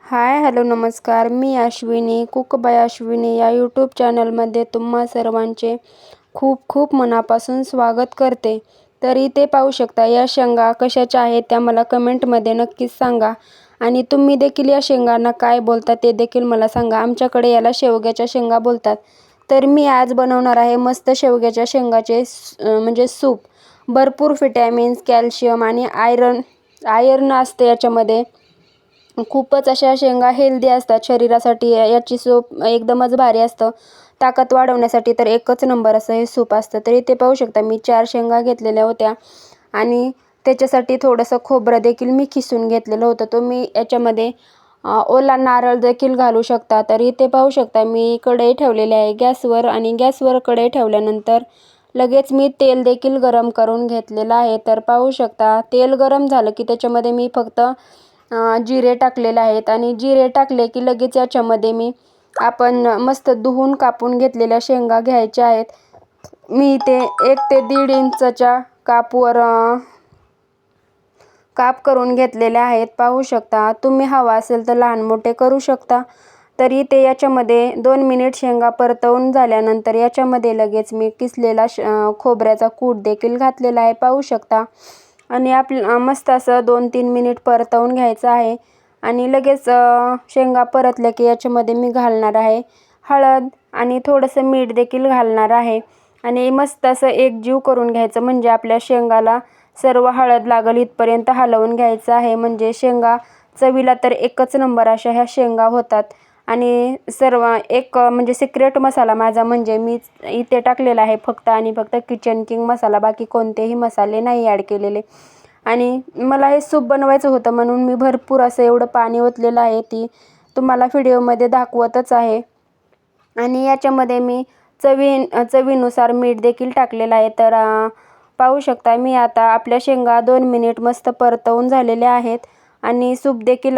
Hi hello नमस्कार. मी Ashwini cook bye Ashwini या YouTube चॅनलमध्ये तुम्हा सर्वांचे खूप खूप मनापासून स्वागत करते. तर इथे पाहू शकता या शेंगा कशाच्या आहेत त्या मला कमेंटमध्ये नक्कीच सांगा. आणि तुम्ही देखील या शेंगांना काय बोलता ते देखील मला सांगा. आमच्याकडे याला शेवग्याच्या शेंगा बोलतात. तर मी आज बनवणार आहे मस्त शेवग्याच्या शेंगाचे म्हणजे सूप. भरपूर विटॅमिन्स, कॅल्शियम आणि आयर्न असते याच्यामध्ये. खूपच अशा शेंगा हेल्दी असतात शरीरासाठी. याची सूप एकदमच भारी असतं. ताकद वाढवण्यासाठी तर एकच नंबर असं हे सूप असतं. तर इथे पाहू शकता मी 4 शेंगा घेतलेल्या होत्या आणि त्याच्यासाठी थोडंसं खोबरं देखील मी खिसून घेतलेलं होतं. तुम्ही याच्यामध्ये ओला नारळ देखील घालू शकता. तर इथे पाहू शकता मी कढई ठेवलेली आहे गॅसवर आणि गॅसवर कढई ठेवल्यानंतर लगेच मी तेल देखील गरम करून घेतलेलं आहे. तर पाहू शकता तेल गरम झालं की त्याच्यामध्ये मी फक्त जिरे टाकलेले आहेत आणि जिरे टाकले की लगेच याच्यामध्ये मी आपण मस्त धुवून कापून घेतलेल्या शेंगा घ्यायच्या आहेत. मी इथे 1 ते 1.5 इंचच्या कापवर काप करून घेतलेले आहेत. पाहू शकता. तुम्ही हवा असेल तर लहान मोठे करू शकता. तर इथे याच्यामध्ये 2 मिनिट शेंगा परतवून झाल्यानंतर याच्यामध्ये लगेच मी किसलेला खोबऱ्याचा कूट देखील घातलेला आहे. पाहू शकता. आणि मस्त असं 2-3 मिनिट परतवून घ्यायचं आहे. आणि लगेच शेंगा परतल्या की याच्यामध्ये मी घालणार आहे हळद आणि थोडंसं मीठ देखील घालणार आहे. आणि मस्त असं एकजीव करून घ्यायचं म्हणजे आपल्या शेंगाला सर्व हळद लागेल इथपर्यंत हलवून घ्यायचं आहे. म्हणजे शेंगा चवीला तर एकच नंबर अशा ह्या शेंगा होतात. आणि सर्व एक म्हणजे सिक्रेट मसाला माझा म्हणजे मी इथे टाकलेला आहे फक्त आणि फक्त किचन किंग मसाला. बाकी कोणतेही मसाले नाही ॲड केलेले. आणि मला हे सूप बनवायचं होतं म्हणून मी भरपूर असं एवढं पाणी ओतलेलं आहे. ती तुम्हाला व्हिडिओमध्ये दाखवतच आहे. आणि याच्यामध्ये मी चवीनुसार मीठ देखील टाकलेलं आहे. तर पाहू शकता मी आता आपल्या शेंगा 2 मिनिट मस्त परतवून झालेल्या आहेत. आणि सूप देखील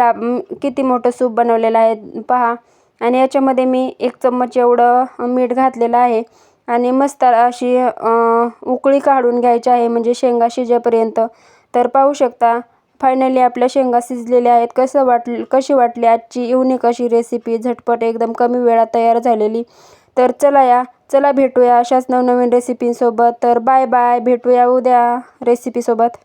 किती मोठं सूप बनवलेलं आहे पहा. आणि याच्यामध्ये मी 1 चम्मच एवढं मीठ घातलेलं आहे. आणि मस्त अशी उकळी काढून घ्यायची आहे म्हणजे शेंगा शिजेपर्यंत. तर पाहू शकता फायनली आपल्या शेंगा शिजलेल्या आहेत. कशी वाटली आजची युनिक अशी रेसिपी झटपट एकदम कमी वेळात तयार झालेली. तर चला भेटूया अशाच नवनवीन रेसिपींसोबत. तर बाय बाय. भेटूया उद्या रेसिपीसोबत.